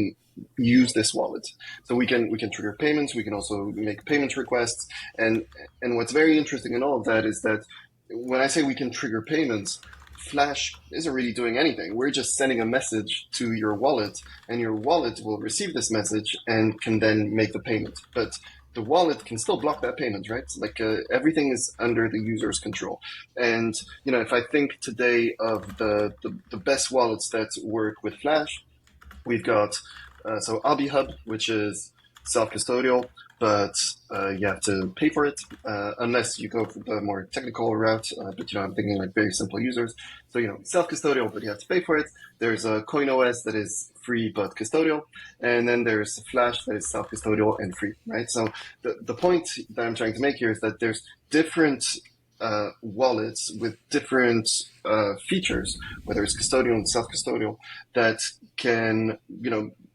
use this wallet. So we can trigger payments, we can also make payment requests, and what's very interesting in all of that is that when I say we can trigger payments, Flash isn't really doing anything. We're just sending a message to your wallet, and your wallet will receive this message and can then make the payment. But the wallet can still block that payment, right? Like everything is under the user's control. And if I think today of the best wallets that work with Flash, we've got so AbiHub, which is self-custodial, but you have to pay for it unless you go for the more technical route. But I'm thinking like very simple users. So self-custodial, but you have to pay for it. There's a CoinOS that is free but custodial, and then there's Flash that is self-custodial and free, right? So the point that I'm trying to make here is that there's different wallets with different features, whether it's custodial and self-custodial, that can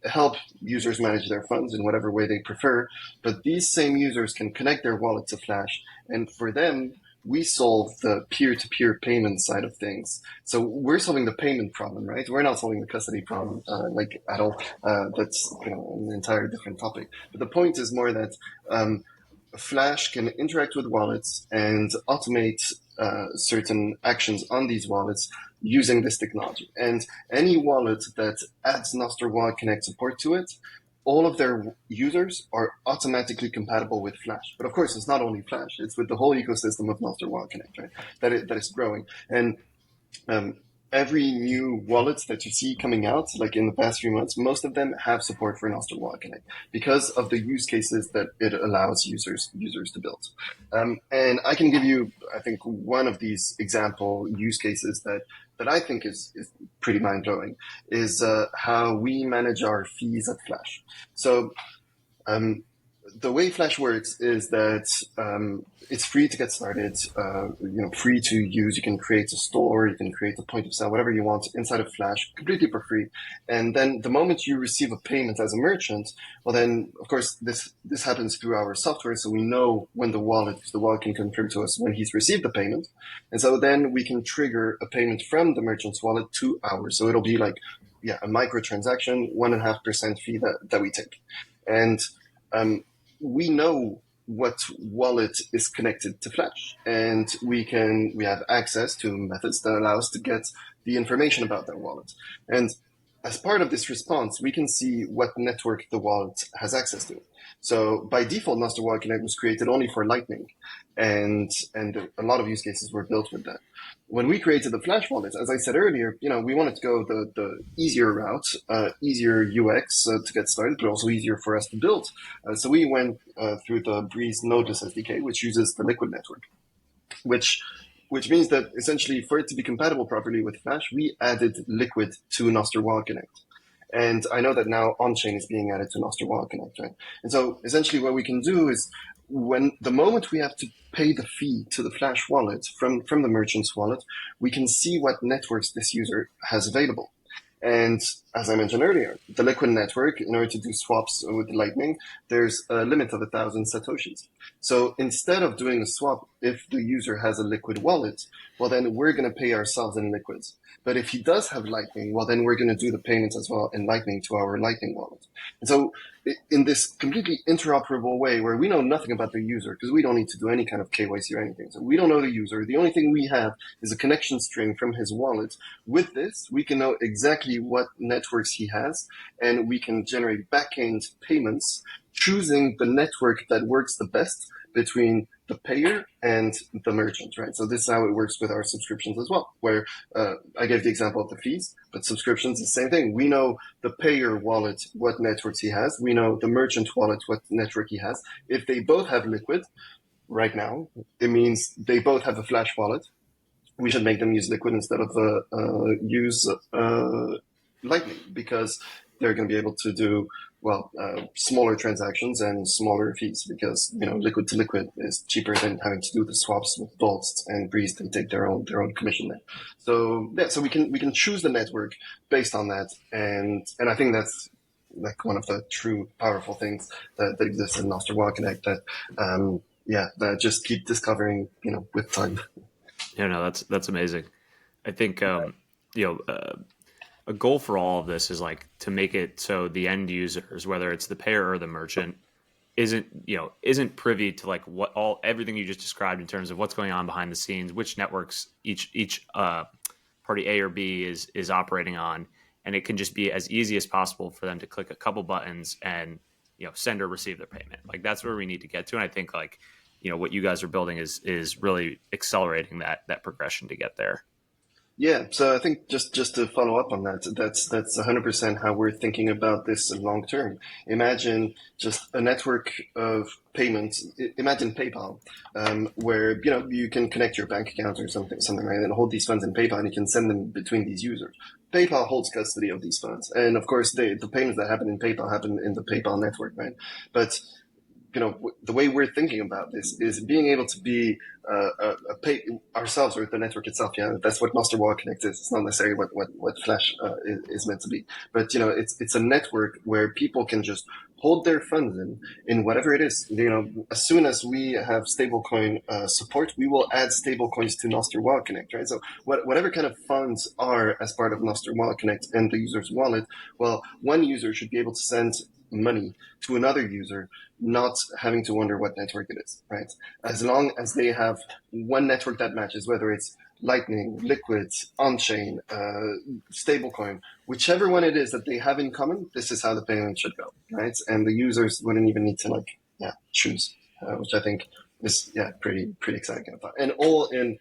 help users manage their funds in whatever way they prefer. But these same users can connect their wallet to Flash, and for them, we solve the peer-to-peer payment side of things. So we're solving the payment problem, right? We're not solving the custody problem, at all. That's an entire different topic. But the point is more that Flash can interact with wallets and automate certain actions on these wallets using this technology. And any wallet that adds Nostr Wallet Connect support to it, all of their users are automatically compatible with Flash. But of course, it's not only Flash, it's with the whole ecosystem of Nostr Wallet Connect, right? That is growing. And every new wallet that you see coming out, like in the past few months, most of them have support for Nostr Wallet Connect because of the use cases that it allows users to build. And I can give you, I think, one of these example use cases that I think is pretty mind-blowing is how we manage our fees at Flash. So the way Flash works is that it's free to get started, free to use. You can create a store, you can create a point of sale, whatever you want inside of Flash, completely for free. And then the moment you receive a payment as a merchant, well then, of course, this happens through our software, so we know when the wallet can confirm to us when he's received the payment. And so then we can trigger a payment from the merchant's wallet to ours. So it'll be like, a micro transaction, 1.5% fee that we take. And we know what wallet is connected to Flash, and we have access to methods that allow us to get the information about that wallet. And as part of this response, we can see what network the wallet has access to. So by default, Nostr Wallet Connect was created only for Lightning, and a lot of use cases were built with that. When we created the Flash wallet, as I said earlier, we wanted to go the easier route, easier UX to get started, but also easier for us to build. So we went through the Breeze Nodeless SDK, which uses the Liquid network, which means that essentially for it to be compatible properly with Flash, we added Liquid to Nostr Wallet Connect. And I know that now on-chain is being added to Nostr Wallet Connect, right? And so essentially what we can do is the moment we have to pay the fee to the Flash wallet from the merchant's wallet, we can see what networks this user has available. And as I mentioned earlier, the Liquid network, in order to do swaps with Lightning, there's a limit of 1,000 Satoshis. So instead of doing a swap, if the user has a Liquid wallet, well, then we're going to pay ourselves in Liquids. But if he does have Lightning, well, then we're going to do the payments as well in Lightning to our Lightning wallet. And so in this completely interoperable way where we know nothing about the user because we don't need to do any kind of KYC or anything. So we don't know the user. The only thing we have is a connection string from his wallet. With this, we can know exactly what networks he has, and we can generate backend payments choosing the network that works the best between the payer and the merchant, right? So this is how it works with our subscriptions as well, where I gave the example of the fees, but subscriptions is the same thing. We know the payer wallet, what networks he has. We know the merchant wallet, what network he has. If they both have Liquid right now, it means they both have a Flash wallet. We should make them use Liquid instead of use Lightning, because they're going to be able to do smaller transactions and smaller fees, because liquid to liquid is cheaper than having to do the swaps with Bolts and Breeze. They take their own commission there. So so we can choose the network based on that, and I think that's like one of the true powerful things that exists in Nostr Wallet Connect that that just keep discovering with time. Yeah, no, that's amazing. I think a goal for all of this is like to make it so the end users, whether it's the payer or the merchant, isn't privy to like everything you just described in terms of what's going on behind the scenes, which networks each party A or B is operating on, and it can just be as easy as possible for them to click a couple buttons and send or receive their payment. Like that's where we need to get to, and I think like what you guys are building is really accelerating that progression to get there. Yeah, so I think just to follow up on that, that's 100% how we're thinking about this long term. Imagine just a network of payments. Imagine PayPal, where you can connect your bank account or something, right, and hold these funds in PayPal, and you can send them between these users. PayPal holds custody of these funds, and of course, the payments that happen in PayPal happen in the PayPal network, right? But the way we're thinking about this is being able to be pay ourselves or the network itself. Yeah, that's what Nostr Wallet Connect is. It's not necessarily what Flash is meant to be. But it's a network where people can just hold their funds in whatever it is. As soon as we have stablecoin support, we will add stablecoins to Nostr Wallet Connect, right? So whatever kind of funds are as part of Nostr Wallet Connect and the user's wallet, well, one user should be able to send money to another user, not having to wonder what network it is, right? As long as they have one network that matches, whether it's Lightning, Liquid, on-chain, stablecoin, whichever one it is that they have in common, this is how the payment should go, right? And the users wouldn't even need to choose, which I think is pretty exciting. And all in,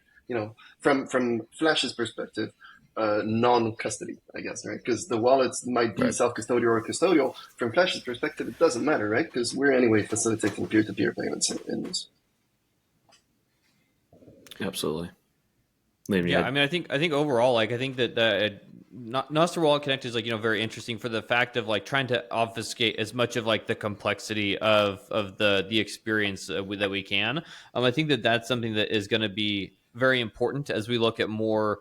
from Flash's perspective, non-custody, I guess, right? Because the wallets might be self-custodial or custodial. From Flash's perspective, it doesn't matter, right? Because we're anyway facilitating peer-to-peer payments in this. Absolutely. Yeah, I mean, I think overall, I think that Nostr Wallet Connect is very interesting for the fact of trying to obfuscate as much of the complexity of the experience that we can. I think that's something that is going to be very important as we look at more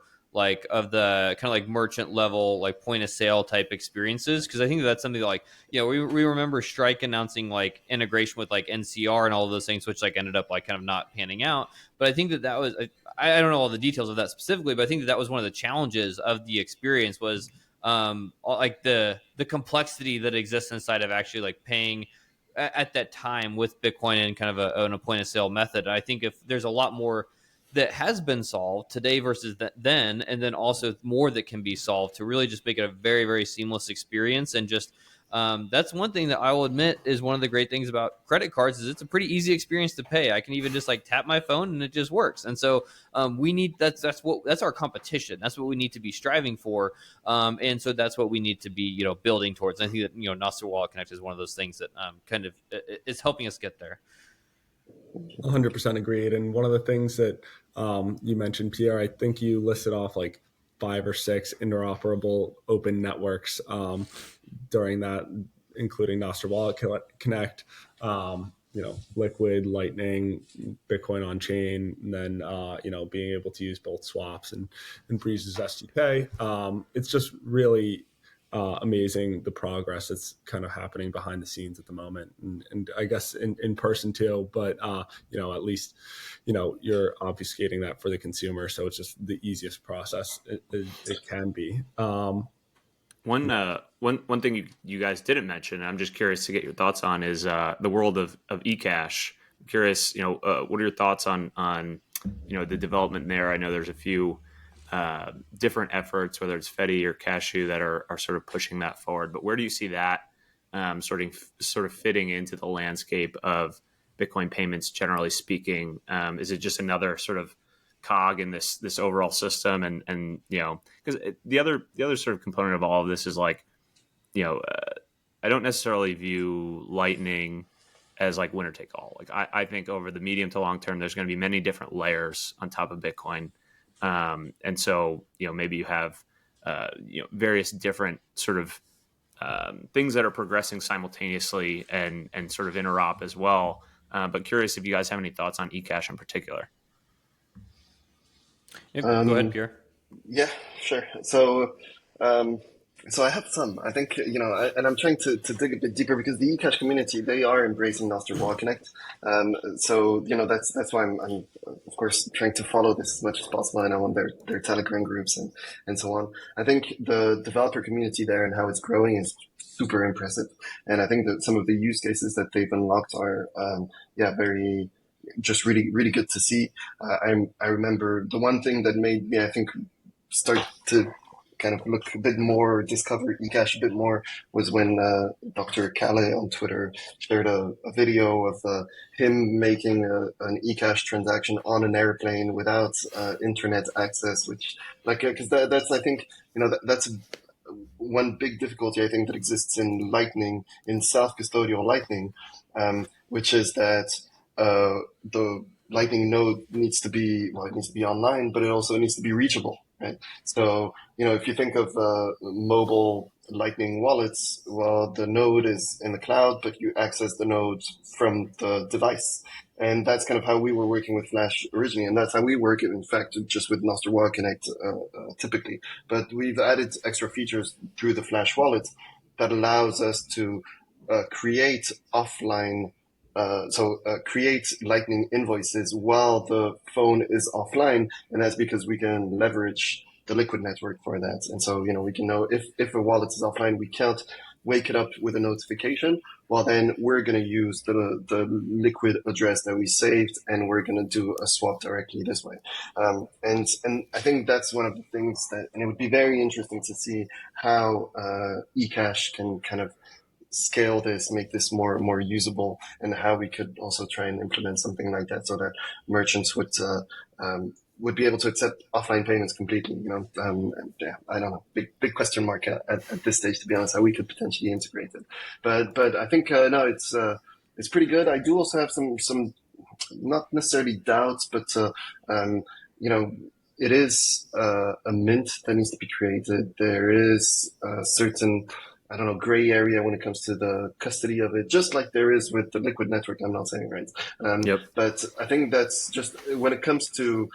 of the kind of merchant level, point of sale type experiences. Cause I think that's something that we remember Strike announcing integration with NCR and all of those things, which ended up kind of not panning out. But I think that was, I don't know all the details of that specifically, but I think that was one of the challenges of the experience was the complexity that exists inside of actually paying at that time with Bitcoin and kind of a point of sale method. And I think if there's a lot more that has been solved today versus then, and then also more that can be solved to really just make it a very, very seamless experience. And just that's one thing that I will admit is one of the great things about credit cards is it's a pretty easy experience to pay. I can even just tap my phone and it just works. And so we need that's our competition. That's what we need to be striving for. And so that's what we need to be building towards. And I think that Nostr Wallet Connect is one of those things that kind of is helping us get there. 100% agreed. And one of the things that you mentioned, Pierre, I think you listed off 5 or 6 interoperable open networks during that, including Nostr Wallet Connect, Liquid, Lightning, Bitcoin on chain, and then being able to use both swaps and Breeze's SDK. It's just really amazing the progress that's kind of happening behind the scenes at the moment, and I guess in person too, but at least you're obfuscating that for the consumer, so it's just the easiest process it can be. One thing you guys didn't mention, I'm just curious to get your thoughts on, is the world of eCash. I'm curious, what are your thoughts on the development there? I know there's a few different efforts, whether it's Fedi or Cashew, that are sort of pushing that forward. But where do you see that sort of fitting into the landscape of Bitcoin payments, generally speaking? Is it just another sort of cog in this overall system? And because the other sort of component of all of this is like, I don't necessarily view Lightning as like winner take all. Like I think over the medium to long term, there's going to be many different layers on top of Bitcoin. And so, maybe you have, various different sort of things that are progressing simultaneously and sort of interop as well. But curious if you guys have any thoughts on eCash in particular. Yep, go ahead, Pierre. Yeah, sure. So I have some. I think, and I'm trying to dig a bit deeper because the eCash community, they are embracing Nostr Wall Connect. So that's why I'm of course trying to follow this as much as possible, and I'm on their Telegram groups and so on. I think the developer community there and how it's growing is super impressive, and I think that some of the use cases that they've unlocked are very just really, really good to see. I remember the one thing that made me, I think, start to kind of look a bit more, discover eCash a bit more, was when Dr. Calais on Twitter shared a video of him making an eCash transaction on an airplane without internet access, which, because that's, I think, that's one big difficulty I think that exists in Lightning, in self-custodial Lightning, which is that the Lightning node needs to be online, but it also needs to be reachable, right? So, if you think of mobile Lightning wallets, well, the node is in the cloud, but you access the node from the device. And that's kind of how we were working with Flash originally. And that's how we work, in fact, just with Nostr Wall Connect typically. But we've added extra features through the Flash wallet that allows us to create offline create Lightning invoices while the phone is offline, and that's because we can leverage the Liquid network for that. And so, we can know if a wallet is offline, we can't wake it up with a notification. Well, then we're going to use the Liquid address that we saved, and we're going to do a swap directly this way. And I think that's one of the things and it would be very interesting to see how eCash can kind of scale this, make this more usable, and how we could also try and implement something like that so that merchants would be able to accept offline payments completely. I don't know, big question mark at this stage, to be honest, how we could potentially integrate it. But I think no, it's pretty good. I do also have some not necessarily doubts, but it is a mint that needs to be created. There is a certain gray area when it comes to the custody of it, just like there is with the Liquid network. I'm not saying, right? Yep. But I think that's just when it comes to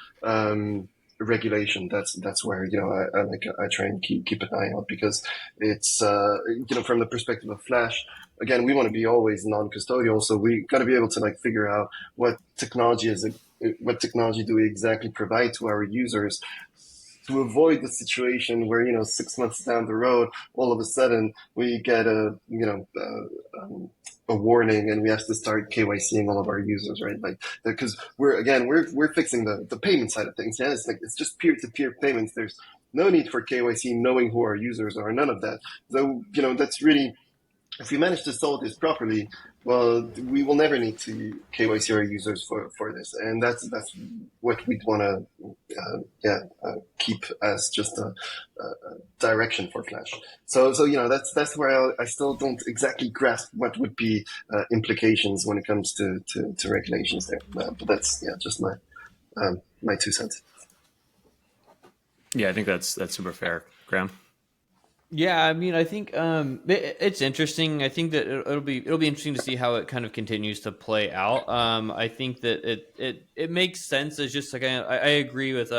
regulation. That's where I try and keep an eye out, because it's from the perspective of Flash. Again, we want to be always non-custodial, so we got to be able to figure out what technology do we exactly provide to our users, to avoid the situation where 6 months down the road, all of a sudden we get a warning and we have to start KYCing all of our users, right? Because we're fixing the payment side of things. Yeah, it's just peer-to-peer payments. There's no need for KYC, knowing who our users are, none of that. So that's really, if we manage to solve this properly, well, we will never need to KYC our users for this, and that's what we'd want to keep as just a direction for Flash. So that's where I still don't exactly grasp what would be implications when it comes to regulations there. But that's just my 2 cents. Yeah, I think that's super fair, Graham. Yeah, I mean, I think it's interesting. I think that it'll be interesting to see how it kind of continues to play out. I think that it makes sense. It's just like I agree with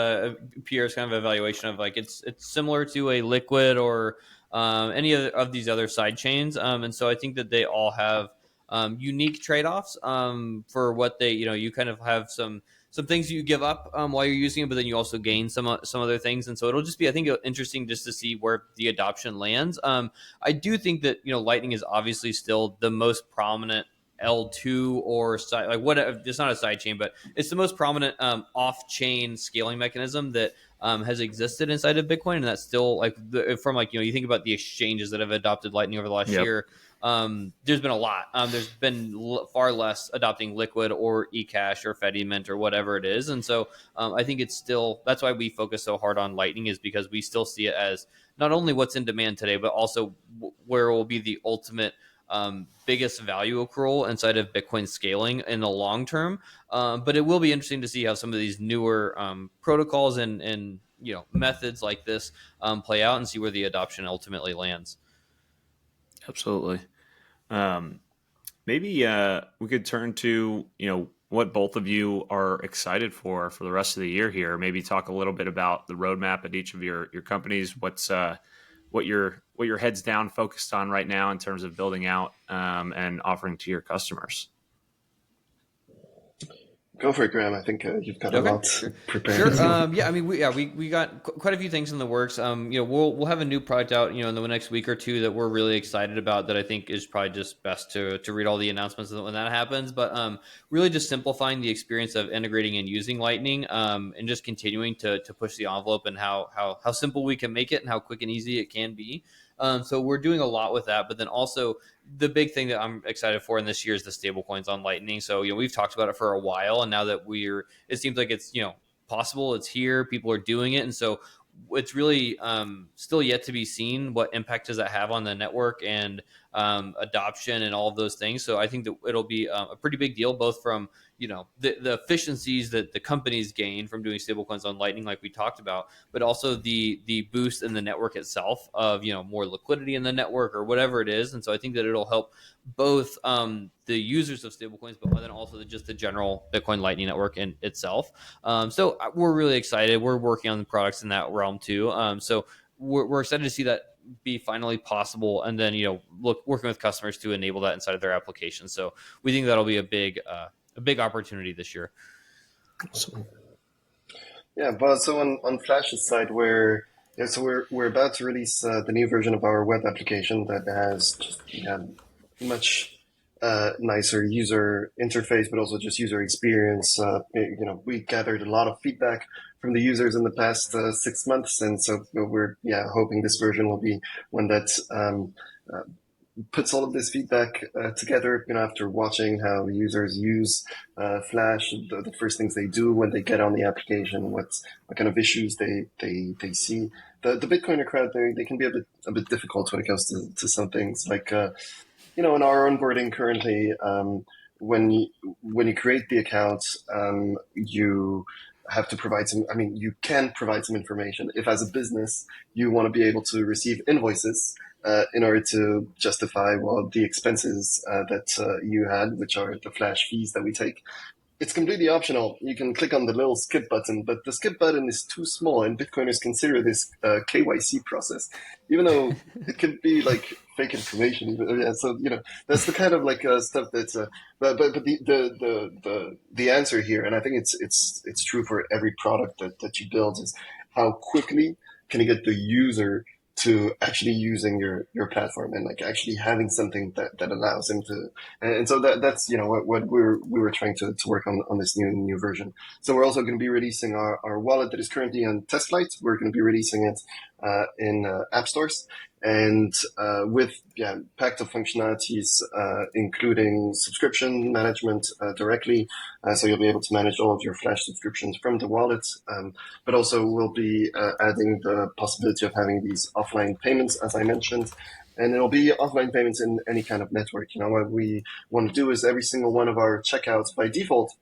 Pierre's kind of evaluation of it's similar to a Liquid or any of these other side chains, and so I think that they all have unique trade-offs for what they you kind of have some things you give up while you're using it, but then you also gain some other things. And so it'll just be, I think, interesting just to see where the adoption lands. I do think that, Lightning is obviously still the most prominent L2 or side, whatever. It's not a side chain, but it's the most prominent off-chain scaling mechanism that has existed inside of Bitcoin. And that's still from you think about the exchanges that have adopted Lightning over the last year. there's been a lot. There's been far less adopting Liquid or eCash or Fediment or whatever it is. And so I think it's still, that's why we focus so hard on Lightning, is because we still see it as not only what's in demand today, but also where will be the ultimate biggest value accrual inside of Bitcoin scaling in the long term. But it will be interesting to see how some of these newer protocols and methods like this play out, and see where the adoption ultimately lands. Absolutely. Maybe we could turn to what both of you are excited for the rest of the year here. Maybe talk a little bit about the roadmap at each of your companies. What's what your heads down focused on right now in terms of building out and offering to your customers. Go for it, Graham. I think you've got a lot prepared. Sure. I mean, we got quite a few things in the works. We'll have a new product out, in the next week or two that we're really excited about, that I think is probably just best to read all the announcements when that happens. But really just simplifying the experience of integrating and using Lightning, and just continuing to push the envelope and how simple we can make it and how quick and easy it can be. So we're doing a lot with that, but then also the big thing that I'm excited for in this year is the stablecoins on Lightning. So, we've talked about it for a while, and now that it seems like it's, possible, it's here, people are doing it. And so it's really still yet to be seen what impact does that have on the network and adoption and all of those things. So I think that it'll be a pretty big deal, both from the efficiencies that the companies gain from doing stablecoins on Lightning, like we talked about, but also the boost in the network itself of more liquidity in the network or whatever it is. And so I think that it'll help both the users of stablecoins, but then also just the general Bitcoin Lightning network in itself. So we're really excited. We're working on the products in that realm too. So we're excited to see that be finally possible, and then working with customers to enable that inside of their applications. So we think that'll be a big opportunity this year. Awesome. Yeah, but so on Flash's side, we're about to release the new version of our web application that has just much nicer user interface, but also just user experience. We gathered a lot of feedback from the users in the past 6 months, and so we're hoping this version will be one that puts all of this feedback together. After watching how users use Flash, the first things they do when they get on the application, what kind of issues they see. The Bitcoiner crowd, they can be a bit difficult when it comes to some things like in our onboarding currently, when you create the account, you have to provide you can provide some information. If as a business you want to be able to receive invoices in order to justify the expenses that you had, which are the Flash fees that we take. It's completely optional. You can click on the little skip button, but the skip button is too small, and Bitcoiners consider this KYC process, even though it could be like fake information. So that's the kind of stuff that's. But the answer here, and I think it's true for every product that you build, is how quickly can you get the user to actually using your platform and actually having something that allows him to, and so that's what we were trying to work on this new version. So we're also going to be releasing our wallet that is currently on test flight. We're going to be releasing it in app stores, and with packed of functionalities, including subscription management directly. So you'll be able to manage all of your Flash subscriptions from the wallet, but also we'll be adding the possibility of having these offline payments, as I mentioned. And it'll be offline payments in any kind of network. What we want to do is every single one of our checkouts by default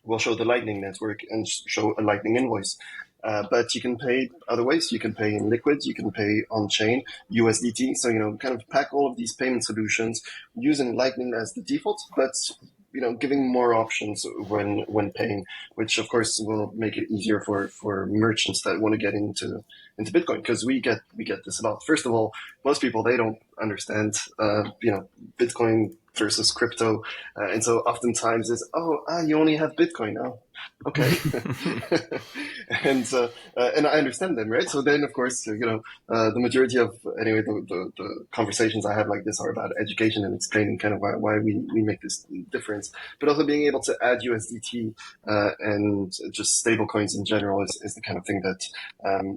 will show the Lightning network and show a Lightning invoice. But you can pay other ways. You can pay in Liquid, you can pay on-chain, USDT. So, kind of pack all of these payment solutions using Lightning as the default, but, giving more options when paying, which of course will make it easier for merchants that want to get into Bitcoin, because we get this a lot. First of all, most people, they don't understand, Bitcoin versus crypto. And so oftentimes it's, you only have Bitcoin now. Okay. And I understand them, right? So then, of course, the majority of, anyway, the conversations I have like this are about education and explaining kind of why we make this difference, but also being able to add USDT and just stable coins in general is the kind of thing that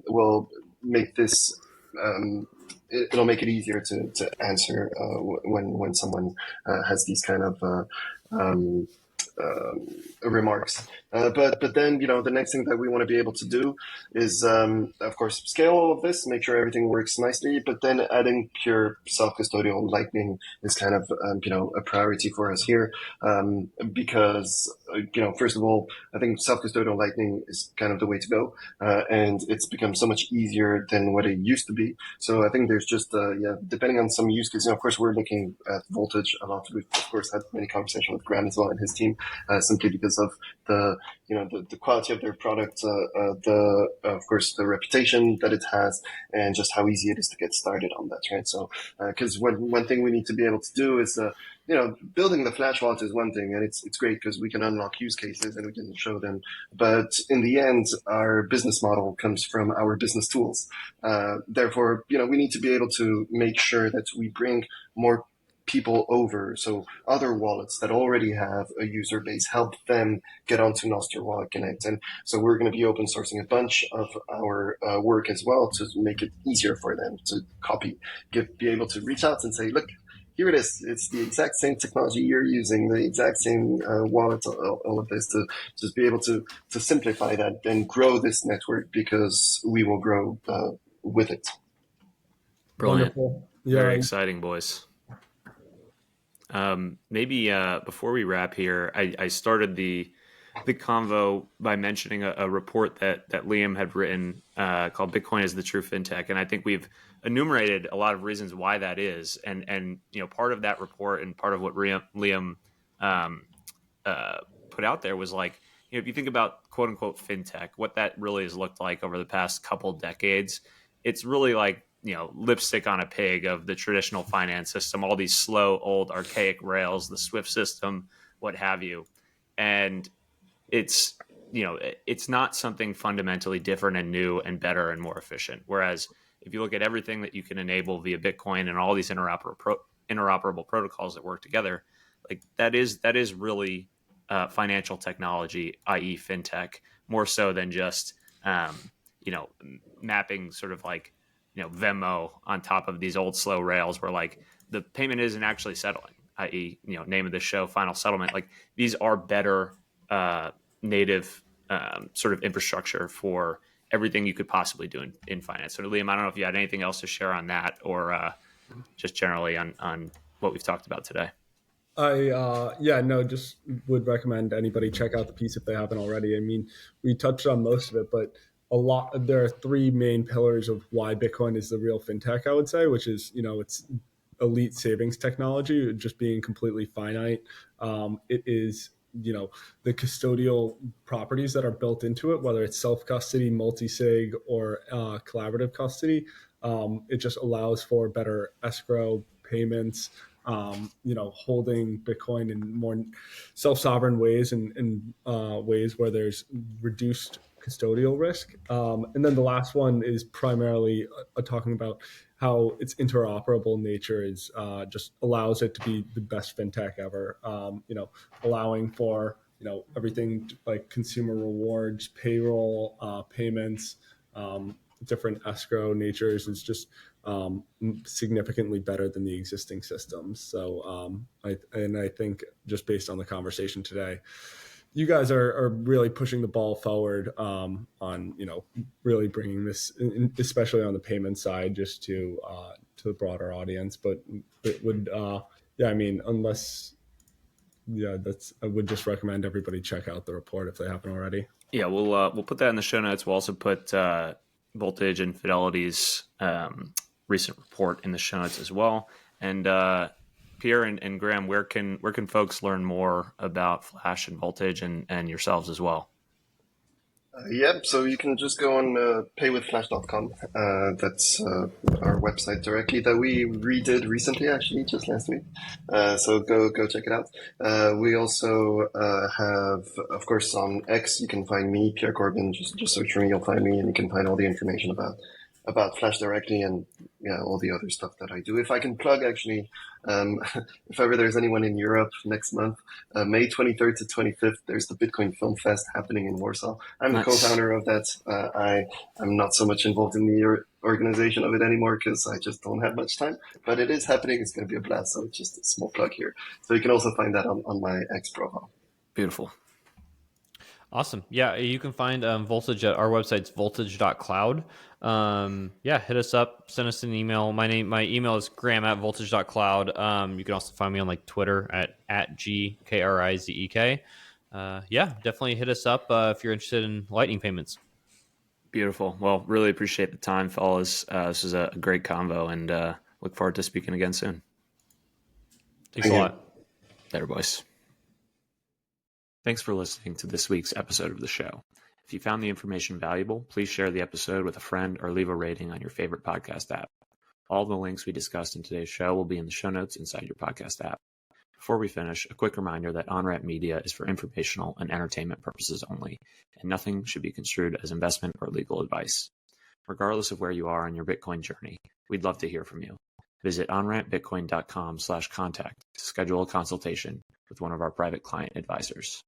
will make this it'll make it easier to answer when someone has these kind of um, remarks. But then, the next thing that we want to be able to do is, of course, scale all of this, make sure everything works nicely, but then adding pure self-custodial Lightning is kind of, a priority for us here. Because, first of all, I think self-custodial Lightning is kind of the way to go. And it's become so much easier than what it used to be. So I think there's just, depending on some use cases, of course, we're looking at Voltage a lot. We've, of course, had many conversations with Graham as well and his team, simply because of the quality of their product, of course, the reputation that it has, and just how easy it is to get started on that, right? So, because one thing we need to be able to do is, building the Flash wallet is one thing, and it's great because we can unlock use cases and we can show them. But in the end, our business model comes from our business tools. Therefore, we need to be able to make sure that we bring more people over. So other wallets that already have a user base, help them get onto Nostr Wallet Connect. And so we're going to be open sourcing a bunch of our work as well to make it easier for them to copy, be able to reach out and say, look, here it is. It's the exact same technology you're using, the exact same wallet, all of this, to just be able to simplify that and grow this network, because we will grow with it. Brilliant. Wonderful. Very exciting, boys. Maybe before we wrap here, I started the convo by mentioning a report that Liam had written called "Bitcoin is the True FinTech," and I think we've enumerated a lot of reasons why that is. And part of that report and part of what Liam put out there was like, if you think about quote unquote FinTech, what that really has looked like over the past couple decades, it's really like lipstick on a pig of the traditional finance system, all these slow, old, archaic rails, the Swift system, what have you. And it's not something fundamentally different and new and better and more efficient. Whereas if you look at everything that you can enable via Bitcoin and all these interoperable protocols that work together, like that is really financial technology, i.e. FinTech, more so than just mapping sort of like Venmo on top of these old slow rails where like the payment isn't actually settling, i.e. name of the show, final settlement. Like these are better native sort of infrastructure for everything you could possibly do in finance. So Liam, I don't know if you had anything else to share on that or just generally on what we've talked about today. Just would recommend anybody check out the piece if they haven't already. I mean, we touched on most of it, but there are three main pillars of why Bitcoin is the real FinTech, I would say, which is, it's elite savings technology, just being completely finite. It is, the custodial properties that are built into it, whether it's self-custody, multi-sig, or collaborative custody. It just allows for better escrow payments, holding Bitcoin in more self-sovereign ways and ways where there's reduced custodial risk. And then the last one is primarily talking about how its interoperable nature is just allows it to be the best FinTech ever. Allowing for, everything like consumer rewards, payroll, payments, different escrow natures is just significantly better than the existing systems. So I think just based on the conversation today, you guys are really pushing the ball forward on, really bringing this, especially on the payment side, just to the broader audience. But it would, I would just recommend everybody check out the report if they haven't already. Yeah, we'll put that in the show notes. We'll also put Voltage and Fidelity's recent report in the show notes as well. And Pierre and Graham, where can folks learn more about Flash and Voltage and yourselves as well? So you can just go on paywithflash.com. That's our website directly that we redid recently, actually, just last week. So go check it out. We also have, of course, on X, you can find me, Pierre Corbin. Just search for me, you'll find me, and you can find all the information about about Flash directly and all the other stuff that I do. If I can plug, actually, if ever there's anyone in Europe next month, May 23rd to 25th, there's the Bitcoin Film Fest happening in Warsaw. I'm the co-founder of that. I'm not so much involved in the organization of it anymore because I just don't have much time, but it is happening. It's going to be a blast. So it's just a small plug here. So you can also find that on my X profile. Beautiful. Awesome. Yeah, you can find Voltage at our website's voltage.cloud. Yeah, hit us up, send us an email. My email is graham@voltage.cloud. You can also find me on like Twitter at GKRIZEK. Yeah, definitely hit us up if you're interested in Lightning payments. Beautiful. Well, really appreciate the time, fellas. This was a great convo, and look forward to speaking again soon. Thanks a lot. Later, boys. Thanks for listening to this week's episode of the show. If you found the information valuable, please share the episode with a friend or leave a rating on your favorite podcast app. All the links we discussed in today's show will be in the show notes inside your podcast app. Before we finish, a quick reminder that Onramp Media is for informational and entertainment purposes only, and nothing should be construed as investment or legal advice. Regardless of where you are on your Bitcoin journey, we'd love to hear from you. Visit onrampbitcoin.com/contact to schedule a consultation with one of our private client advisors.